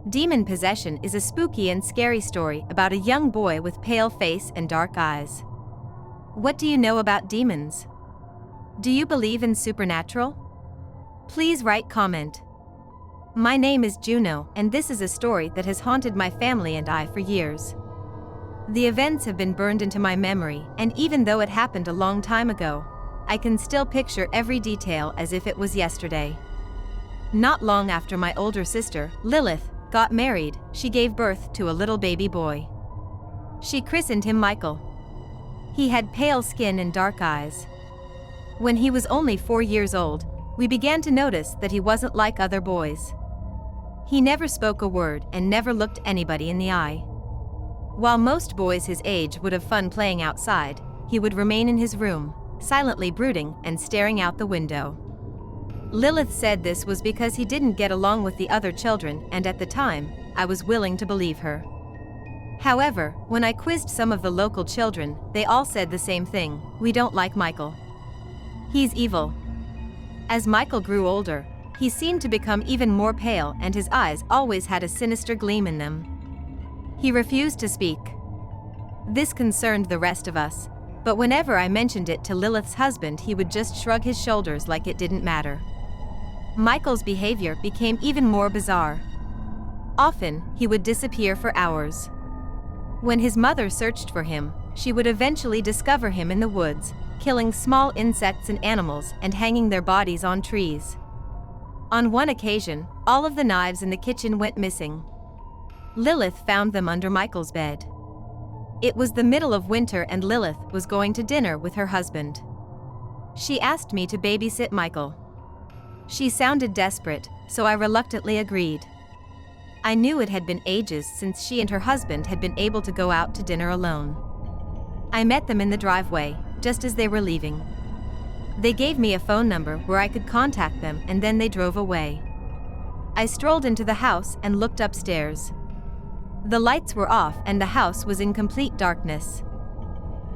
Demon possession is a spooky and scary story about a young boy with pale face and dark eyes. What do you know about demons? Do you believe in supernatural? Please write comment. My name is Juno, and this is a story that has haunted my family and I for years. The events have been burned into my memory, and even though it happened a long time ago, I can still picture every detail as if it was yesterday. Not long after my older sister, Lilith, got married, she gave birth to a little baby boy. She christened him Michael. He had pale skin and dark eyes. When he was only 4 years old, we began to notice that he wasn't like other boys. He never spoke a word and never looked anybody in the eye. While most boys his age would have fun playing outside, he would remain in his room, silently brooding and staring out the window. Lilith said this was because he didn't get along with the other children, and at the time, I was willing to believe her. However, when I quizzed some of the local children, they all said the same thing: we don't like Michael. He's evil. As Michael grew older, he seemed to become even more pale, and his eyes always had a sinister gleam in them. He refused to speak. This concerned the rest of us, but whenever I mentioned it to Lilith's husband, he would just shrug his shoulders like it didn't matter. Michael's behavior became even more bizarre. Often, he would disappear for hours. When his mother searched for him, she would eventually discover him in the woods, killing small insects and animals and hanging their bodies on trees. On one occasion, all of the knives in the kitchen went missing. Lilith found them under Michael's bed. It was the middle of winter and Lilith was going to dinner with her husband. She asked me to babysit Michael. She sounded desperate, so I reluctantly agreed. I knew it had been ages since she and her husband had been able to go out to dinner alone. I met them in the driveway, just as they were leaving. They gave me a phone number where I could contact them, and then they drove away. I strolled into the house and looked upstairs. The lights were off and the house was in complete darkness.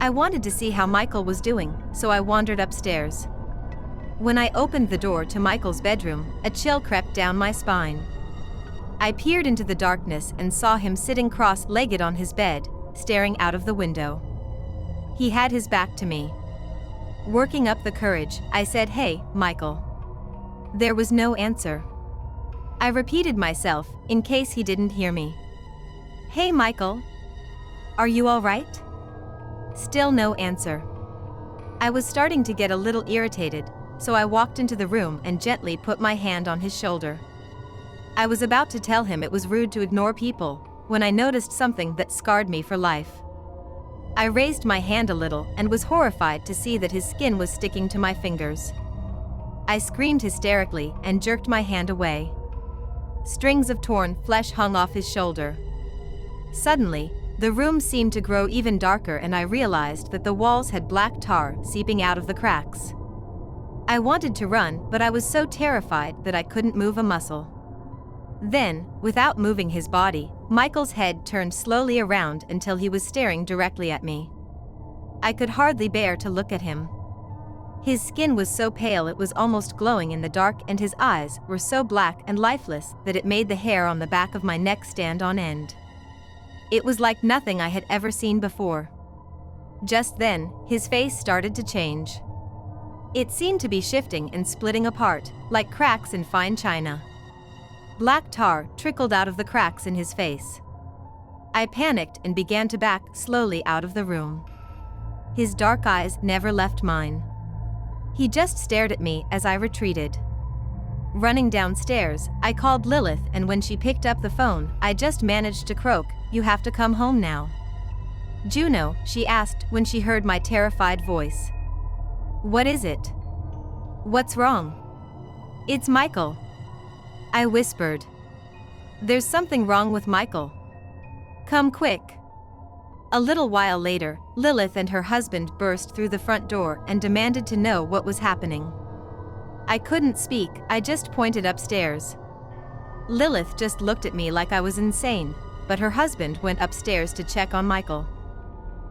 I wanted to see how Michael was doing, so I wandered upstairs. When I opened the door to Michael's bedroom, a chill crept down my spine. I peered into the darkness and saw him sitting cross-legged on his bed, staring out of the window. He had his back to me. Working up the courage, I said, "Hey, Michael." There was no answer. I repeated myself, in case he didn't hear me. "Hey, Michael. Are you all right?" Still no answer. I was starting to get a little irritated, so I walked into the room and gently put my hand on his shoulder. I was about to tell him it was rude to ignore people, when I noticed something that scarred me for life. I raised my hand a little and was horrified to see that his skin was sticking to my fingers. I screamed hysterically and jerked my hand away. Strings of torn flesh hung off his shoulder. Suddenly, the room seemed to grow even darker, and I realized that the walls had black tar seeping out of the cracks. I wanted to run, but I was so terrified that I couldn't move a muscle. Then, without moving his body, Michael's head turned slowly around until he was staring directly at me. I could hardly bear to look at him. His skin was so pale it was almost glowing in the dark, and his eyes were so black and lifeless that it made the hair on the back of my neck stand on end. It was like nothing I had ever seen before. Just then, his face started to change. It seemed to be shifting and splitting apart, like cracks in fine china. Black tar trickled out of the cracks in his face. I panicked and began to back slowly out of the room. His dark eyes never left mine. He just stared at me as I retreated. Running downstairs, I called Lilith, and when she picked up the phone, I just managed to croak, "You have to come home now." "Juno," she asked when she heard my terrified voice. "What is it? What's wrong?" "It's Michael," I whispered. "There's something wrong with Michael. Come quick." A little while later, Lilith and her husband burst through the front door and demanded to know what was happening. I couldn't speak, I just pointed upstairs. Lilith just looked at me like I was insane, but her husband went upstairs to check on Michael.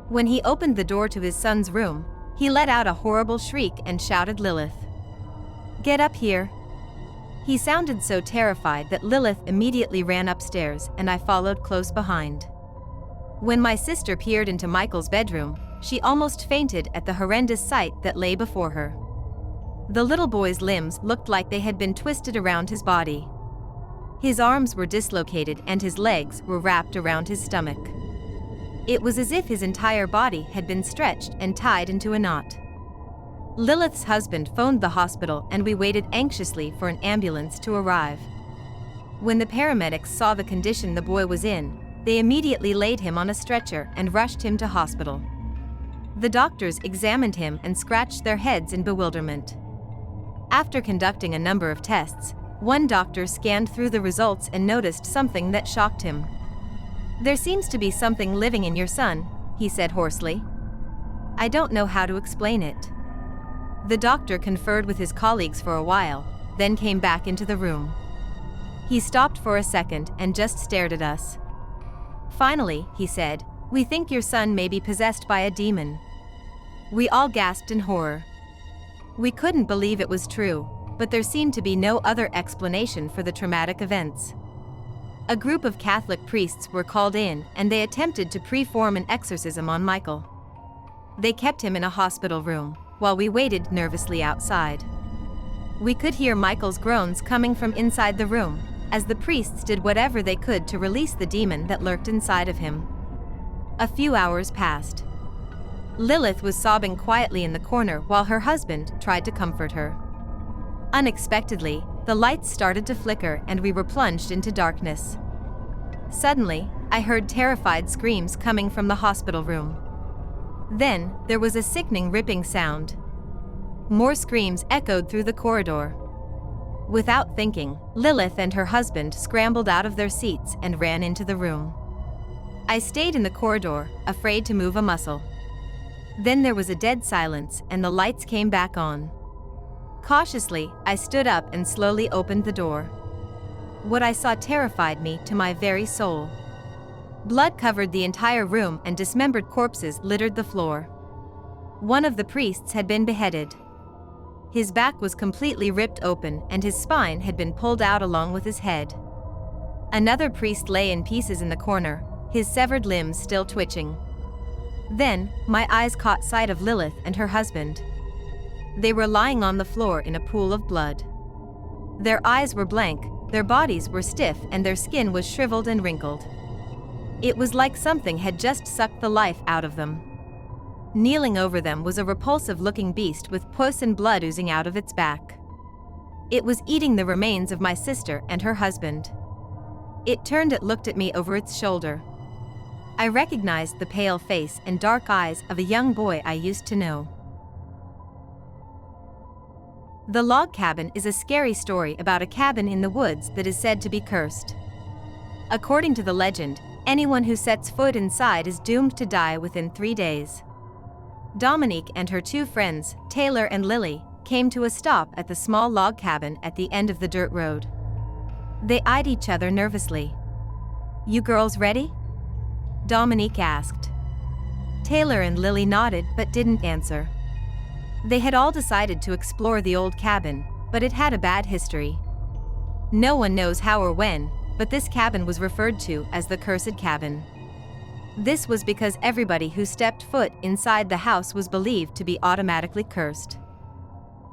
When he opened the door to his son's room, he let out a horrible shriek and shouted, "Lilith, get up here." He sounded so terrified that Lilith immediately ran upstairs and I followed close behind. When my sister peered into Michael's bedroom, she almost fainted at the horrendous sight that lay before her. The little boy's limbs looked like they had been twisted around his body. His arms were dislocated and his legs were wrapped around his stomach. It was as if his entire body had been stretched and tied into a knot. Lilith's husband phoned the hospital and we waited anxiously for an ambulance to arrive. When the paramedics saw the condition the boy was in, they immediately laid him on a stretcher and rushed him to hospital. The doctors examined him and scratched their heads in bewilderment. After conducting a number of tests, one doctor scanned through the results and noticed something that shocked him. "There seems to be something living in your son," he said hoarsely. "I don't know how to explain it." The doctor conferred with his colleagues for a while, then came back into the room. He stopped for a second and just stared at us. Finally, he said, "We think your son may be possessed by a demon." We all gasped in horror. We couldn't believe it was true, but there seemed to be no other explanation for the traumatic events. A group of Catholic priests were called in and they attempted to perform an exorcism on Michael. They kept him in a hospital room, while we waited nervously outside. We could hear Michael's groans coming from inside the room, as the priests did whatever they could to release the demon that lurked inside of him. A few hours passed. Lilith was sobbing quietly in the corner while her husband tried to comfort her. Unexpectedly, the lights started to flicker and we were plunged into darkness. Suddenly, I heard terrified screams coming from the hospital room. Then, there was a sickening ripping sound. More screams echoed through the corridor. Without thinking, Lilith and her husband scrambled out of their seats and ran into the room. I stayed in the corridor, afraid to move a muscle. Then there was a dead silence and the lights came back on. Cautiously, I stood up and slowly opened the door. What I saw terrified me to my very soul. Blood covered the entire room and dismembered corpses littered the floor. One of the priests had been beheaded. His back was completely ripped open and his spine had been pulled out along with his head. Another priest lay in pieces in the corner, his severed limbs still twitching. Then, my eyes caught sight of Lilith and her husband. They were lying on the floor in a pool of blood. Their eyes were blank, their bodies were stiff and their skin was shriveled and wrinkled. It was like something had just sucked the life out of them. Kneeling over them was a repulsive-looking beast with pus and blood oozing out of its back. It was eating the remains of my sister and her husband. It turned and looked at me over its shoulder. I recognized the pale face and dark eyes of a young boy I used to know. The Log Cabin is a scary story about a cabin in the woods that is said to be cursed. According to the legend, anyone who sets foot inside is doomed to die within 3 days. Dominique and her 2 friends, Taylor and Lily, came to a stop at the small log cabin at the end of the dirt road. They eyed each other nervously. "You girls ready?" Dominique asked. Taylor and Lily nodded but didn't answer. They had all decided to explore the old cabin, but it had a bad history. No one knows how or when, but this cabin was referred to as the Cursed Cabin. This was because everybody who stepped foot inside the house was believed to be automatically cursed.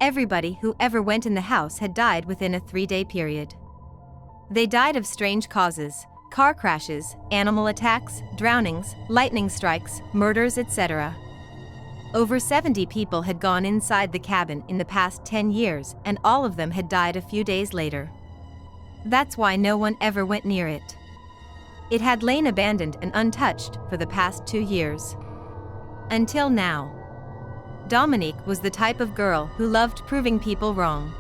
Everybody who ever went in the house had died within a 3-day period. They died of strange causes: car crashes, animal attacks, drownings, lightning strikes, murders, etc. Over 70 people had gone inside the cabin in the past 10 years, and all of them had died a few days later. That's why no one ever went near it. It had lain abandoned and untouched for the past 2 years. Until now. Dominique was the type of girl who loved proving people wrong.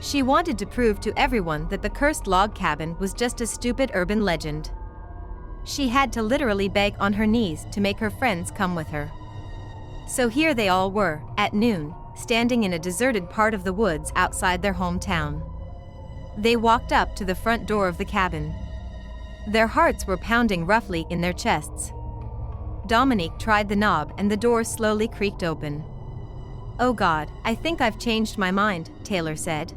She wanted to prove to everyone that the cursed log cabin was just a stupid urban legend. She had to literally beg on her knees to make her friends come with her. So here they all were, at noon, standing in a deserted part of the woods outside their hometown. They walked up to the front door of the cabin. Their hearts were pounding roughly in their chests. Dominique tried the knob and the door slowly creaked open. "Oh God, I think I've changed my mind," Taylor said.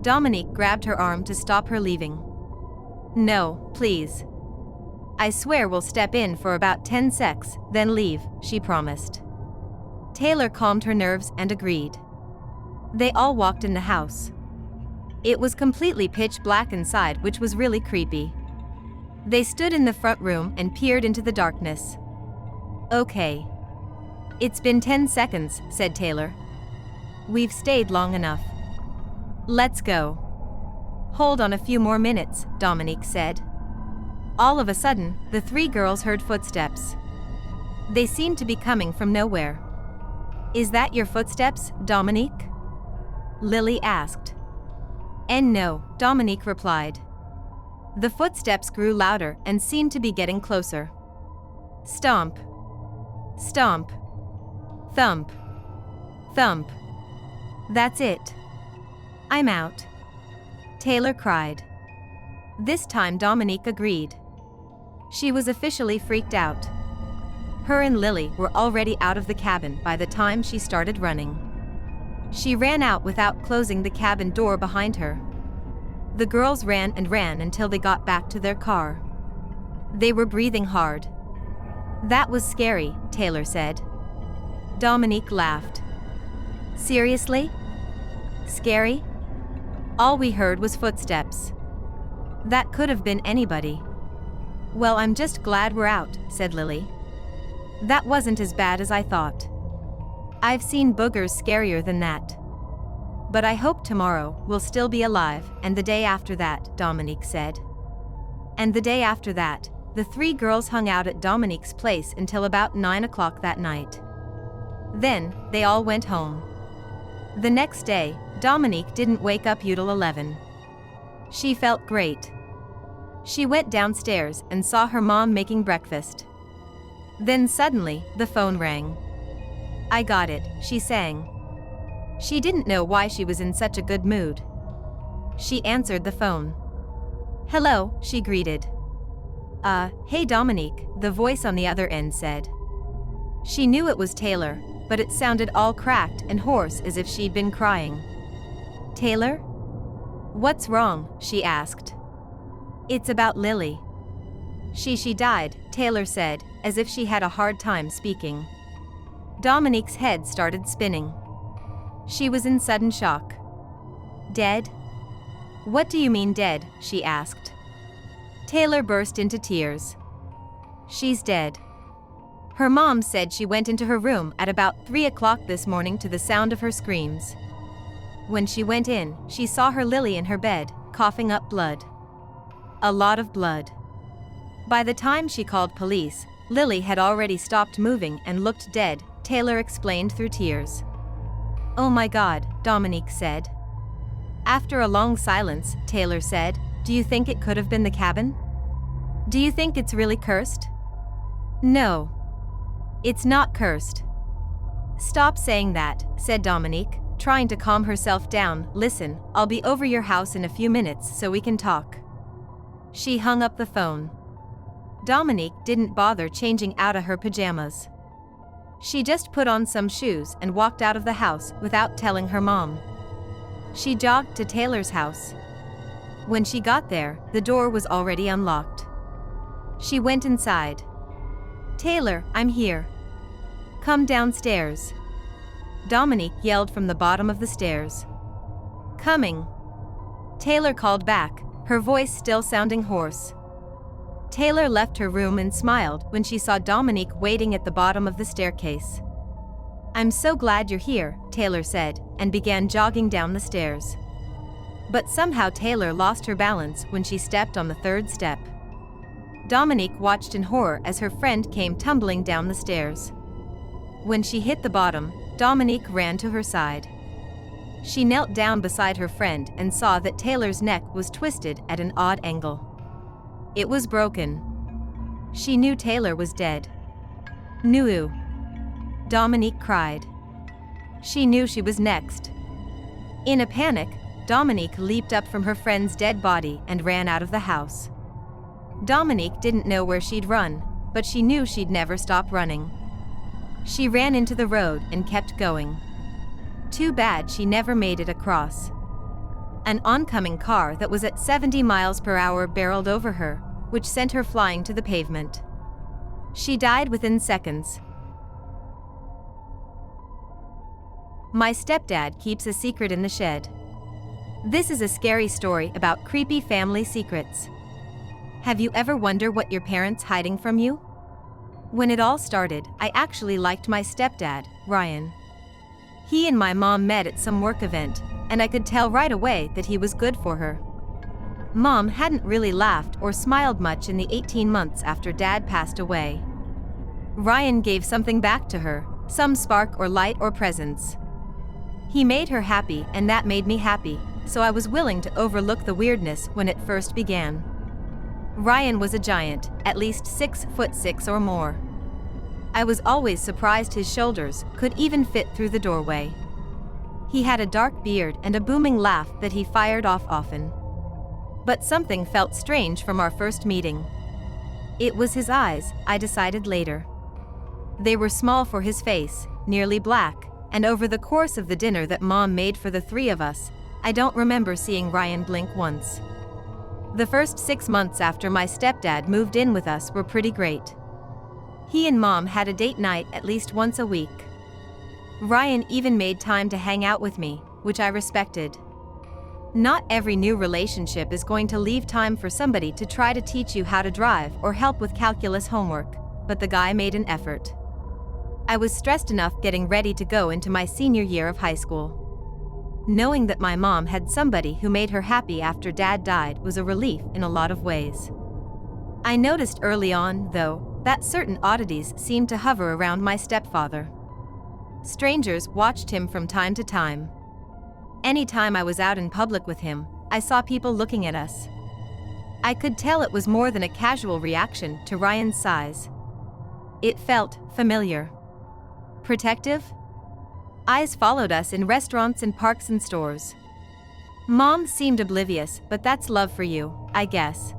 Dominique grabbed her arm to stop her leaving. No, please. I swear we'll step in for about 10 secs, then leave, she promised. Taylor calmed her nerves and agreed. They all walked in the house. It was completely pitch black inside, which was really creepy. They stood in the front room and peered into the darkness. Okay. It's been 10 seconds, said Taylor. We've stayed long enough. Let's go. Hold on a few more minutes, Dominique said. All of a sudden, the three girls heard footsteps. They seemed to be coming from nowhere. Is that your footsteps, Dominique? Lily asked. And no, Dominique replied. The footsteps grew louder and seemed to be getting closer. Stomp. Stomp. Thump. Thump. That's it. I'm out. Taylor cried. This time Dominique agreed. She was officially freaked out. Her and Lily were already out of the cabin by the time she started running. She ran out without closing the cabin door behind her. The girls ran and ran until they got back to their car. They were breathing hard. That was scary, Taylor said. Dominique laughed. Seriously? Scary? All we heard was footsteps. That could have been anybody. Well, I'm just glad we're out, said Lily. That wasn't as bad as I thought. I've seen boogers scarier than that. But I hope tomorrow we'll still be alive, and the day after that, Dominique said. And the day after that, the three girls hung out at Dominique's place until about 9 o'clock that night. Then, they all went home. The next day, Dominique didn't wake up until 11. She felt great. She went downstairs and saw her mom making breakfast. Then suddenly, the phone rang. I got it, she sang. She didn't know why she was in such a good mood. She answered the phone. Hello, she greeted. Hey Dominique, the voice on the other end said. She knew it was Taylor, but it sounded all cracked and hoarse as if she'd been crying. Taylor? What's wrong? She asked. It's about Lily. She died, Taylor said, as if she had a hard time speaking. Dominique's head started spinning. She was in sudden shock. Dead? What do you mean dead? She asked. Taylor burst into tears. She's dead. Her mom said she went into her room at about 3 o'clock this morning to the sound of her screams. When she went in, she saw her Lily in her bed, coughing up blood. A lot of blood. By the time she called police, Lily had already stopped moving and looked dead, Taylor explained through tears. Oh my God, Dominique said. After a long silence, Taylor said, do you think it could have been the cabin? Do you think it's really cursed? No. It's not cursed. Stop saying that, said Dominique, trying to calm herself down. Listen, I'll be over your house in a few minutes so we can talk. She hung up the phone. Dominique didn't bother changing out of her pajamas. She just put on some shoes and walked out of the house without telling her mom. She jogged to Taylor's house. When she got there, the door was already unlocked. She went inside. Taylor, I'm here. Come downstairs. Dominique yelled from the bottom of the stairs. Coming. Taylor called back, her voice still sounding hoarse. Taylor left her room and smiled when she saw Dominique waiting at the bottom of the staircase. I'm so glad you're here, Taylor said, and began jogging down the stairs. But somehow Taylor lost her balance when she stepped on the third step. Dominique watched in horror as her friend came tumbling down the stairs. When she hit the bottom, Dominique ran to her side. She knelt down beside her friend and saw that Taylor's neck was twisted at an odd angle. It was broken. She knew Taylor was dead. Nuu. Dominique cried. She knew she was next. In a panic, Dominique leaped up from her friend's dead body and ran out of the house. Dominique didn't know where she'd run, but she knew she'd never stop running. She ran into the road and kept going. Too bad she never made it across. An oncoming car that was at 70 miles per hour barreled over her, which sent her flying to the pavement. She died within seconds. My stepdad keeps a secret in the shed. This is a scary story about creepy family secrets. Have you ever wondered what your parents hiding from you? When it all started, I actually liked my stepdad, Ryan. He and my mom met at some work event, and I could tell right away that he was good for her. Mom hadn't really laughed or smiled much in the 18 months after Dad passed away. Ryan gave something back to her, some spark or light or presence. He made her happy, and that made me happy, so I was willing to overlook the weirdness when it first began. Ryan was a giant, at least 6'6" or more. I was always surprised his shoulders could even fit through the doorway. He had a dark beard and a booming laugh that he fired off often. But something felt strange from our first meeting. It was his eyes, I decided later. They were small for his face, nearly black, and over the course of the dinner that Mom made for the three of us, I don't remember seeing Ryan blink once. The first 6 months after my stepdad moved in with us were pretty great. He and Mom had a date night at least once a week. Ryan even made time to hang out with me, which I respected. Not every new relationship is going to leave time for somebody to try to teach you how to drive or help with calculus homework, but the guy made an effort. I was stressed enough getting ready to go into my senior year of high school. Knowing that my mom had somebody who made her happy after Dad died was a relief in a lot of ways. I noticed early on, though, that certain oddities seemed to hover around my stepfather. Strangers watched him from time to time. Anytime I was out in public with him, I saw people looking at us. I could tell it was more than a casual reaction to Ryan's size. It felt familiar. Protective? Eyes followed us in restaurants and parks and stores. Mom seemed oblivious, but that's love for you, I guess.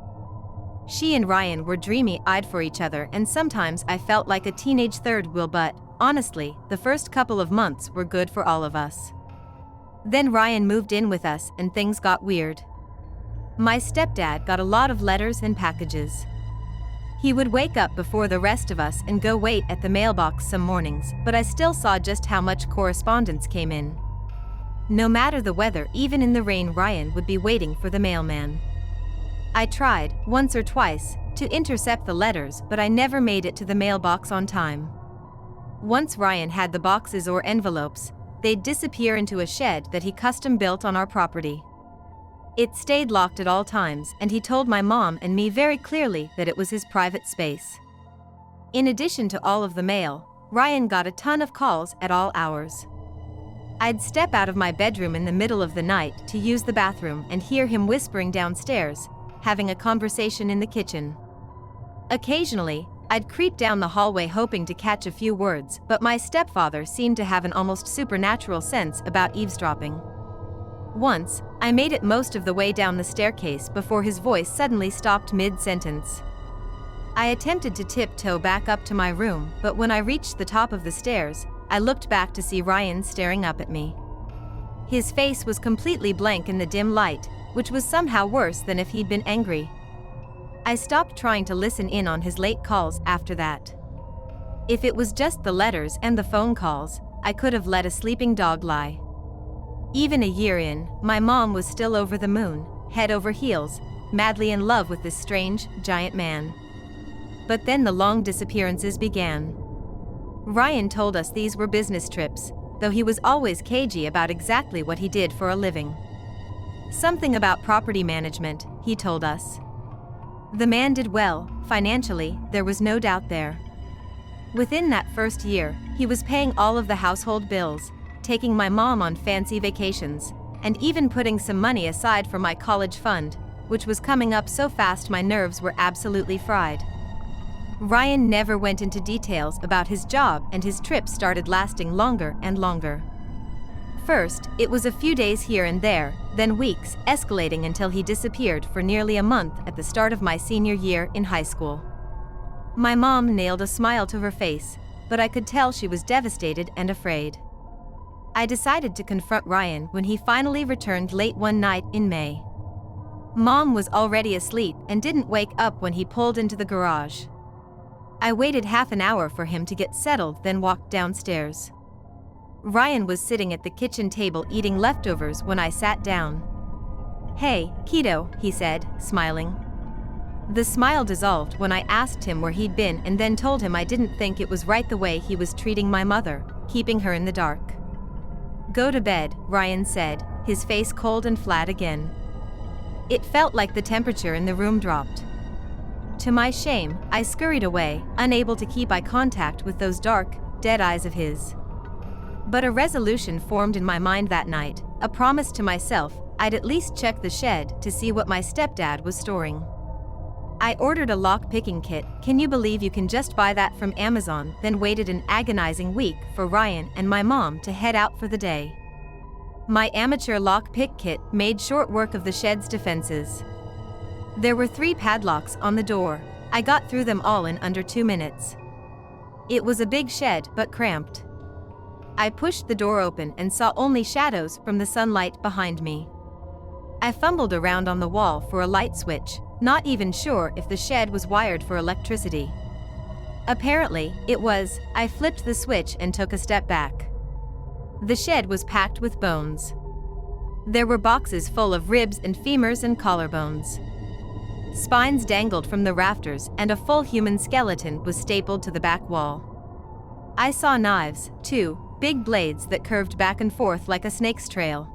She and Ryan were dreamy-eyed for each other, and sometimes I felt like a teenage third wheel, but, honestly, the first couple of months were good for all of us. Then Ryan moved in with us and things got weird. My stepdad got a lot of letters and packages. He would wake up before the rest of us and go wait at the mailbox some mornings, but I still saw just how much correspondence came in. No matter the weather, even in the rain, Ryan would be waiting for the mailman. I tried, once or twice, to intercept the letters, but I never made it to the mailbox on time. Once Ryan had the boxes or envelopes, they'd disappear into a shed that he custom built on our property. It stayed locked at all times, and he told my mom and me very clearly that it was his private space. In addition to all of the mail, Ryan got a ton of calls at all hours. I'd step out of my bedroom in the middle of the night to use the bathroom and hear him whispering downstairs, having a conversation in the kitchen. Occasionally, I'd creep down the hallway hoping to catch a few words, but my stepfather seemed to have an almost supernatural sense about eavesdropping. Once, I made it most of the way down the staircase before his voice suddenly stopped mid-sentence. I attempted to tiptoe back up to my room, but when I reached the top of the stairs, I looked back to see Ryan staring up at me. His face was completely blank in the dim light, which was somehow worse than if he'd been angry. I stopped trying to listen in on his late calls after that. If it was just the letters and the phone calls, I could have let a sleeping dog lie. Even a year in, my mom was still over the moon, head over heels, madly in love with this strange, giant man. But then the long disappearances began. Ryan told us these were business trips, though he was always cagey about exactly what he did for a living. Something about property management, he told us. The man did well, financially, there was no doubt there. Within that first year, he was paying all of the household bills, taking my mom on fancy vacations, and even putting some money aside for my college fund, which was coming up so fast my nerves were absolutely fried. Ryan never went into details about his job, and his trips started lasting longer and longer. First, it was a few days here and there, then weeks, escalating until he disappeared for nearly a month at the start of my senior year in high school. My mom nailed a smile to her face, but I could tell she was devastated and afraid. I decided to confront Ryan when he finally returned late one night in May. Mom was already asleep and didn't wake up when he pulled into the garage. I waited half an hour for him to get settled, then walked downstairs. Ryan was sitting at the kitchen table eating leftovers when I sat down. "Hey, kiddo," he said, smiling. The smile dissolved when I asked him where he'd been and then told him I didn't think it was right the way he was treating my mother, keeping her in the dark. "Go to bed," Ryan said, his face cold and flat again. It felt like the temperature in the room dropped. To my shame, I scurried away, unable to keep eye contact with those dark, dead eyes of his. But a resolution formed in my mind that night, a promise to myself I'd at least check the shed to see what my stepdad was storing. I ordered a lock-picking kit. Can you believe you can just buy that from Amazon? Then waited an agonizing week for Ryan and my mom to head out for the day. My amateur lock-pick kit made short work of the shed's defenses. There were 3 padlocks on the door. I got through them all in under 2 minutes. It was a big shed but cramped. I pushed the door open and saw only shadows from the sunlight behind me. I fumbled around on the wall for a light switch, not even sure if the shed was wired for electricity. Apparently, it was. I flipped the switch and took a step back. The shed was packed with bones. There were boxes full of ribs and femurs and collarbones. Spines dangled from the rafters and a full human skeleton was stapled to the back wall. I saw knives, too, big blades that curved back and forth like a snake's trail.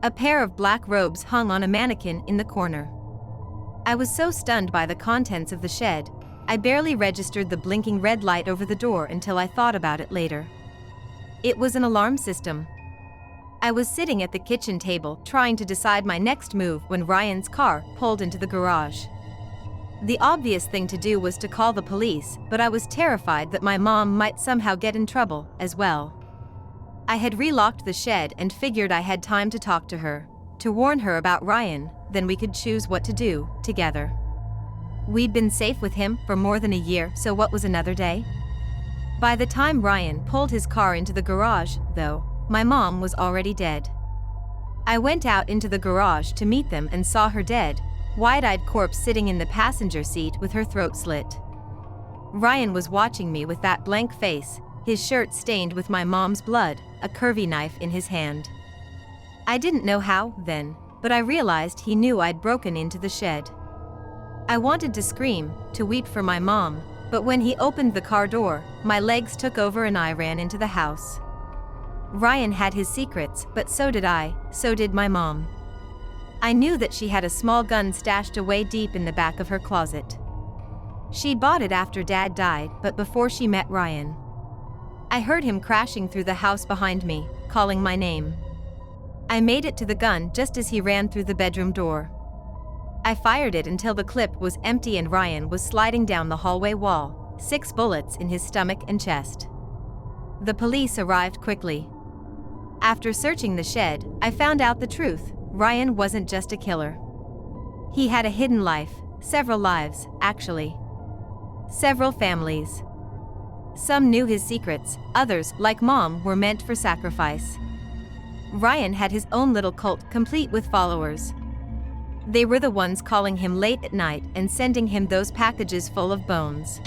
A pair of black robes hung on a mannequin in the corner. I was so stunned by the contents of the shed, I barely registered the blinking red light over the door until I thought about it later. It was an alarm system. I was sitting at the kitchen table trying to decide my next move when Ryan's car pulled into the garage. The obvious thing to do was to call the police, but I was terrified that my mom might somehow get in trouble as well. I had relocked the shed and figured I had time to talk to her, to warn her about Ryan, then we could choose what to do together. We'd been safe with him for more than a year, so what was another day? By the time Ryan pulled his car into the garage, though, my mom was already dead. I went out into the garage to meet them and saw her dead, wide-eyed corpse sitting in the passenger seat with her throat slit. Ryan was watching me with that blank face, his shirt stained with my mom's blood, a curvy knife in his hand. I didn't know how, then, but I realized he knew I'd broken into the shed. I wanted to scream, to weep for my mom, but when he opened the car door, my legs took over and I ran into the house. Ryan had his secrets, but so did I, so did my mom. I knew that she had a small gun stashed away deep in the back of her closet. She bought it after Dad died, but before she met Ryan. I heard him crashing through the house behind me, calling my name. I made it to the gun just as he ran through the bedroom door. I fired it until the clip was empty and Ryan was sliding down the hallway wall, 6 bullets in his stomach and chest. The police arrived quickly. After searching the shed, I found out the truth. Ryan wasn't just a killer. He had a hidden life, several lives, actually. Several families. Some knew his secrets, others, like Mom, were meant for sacrifice. Ryan had his own little cult, complete with followers. They were the ones calling him late at night and sending him those packages full of bones.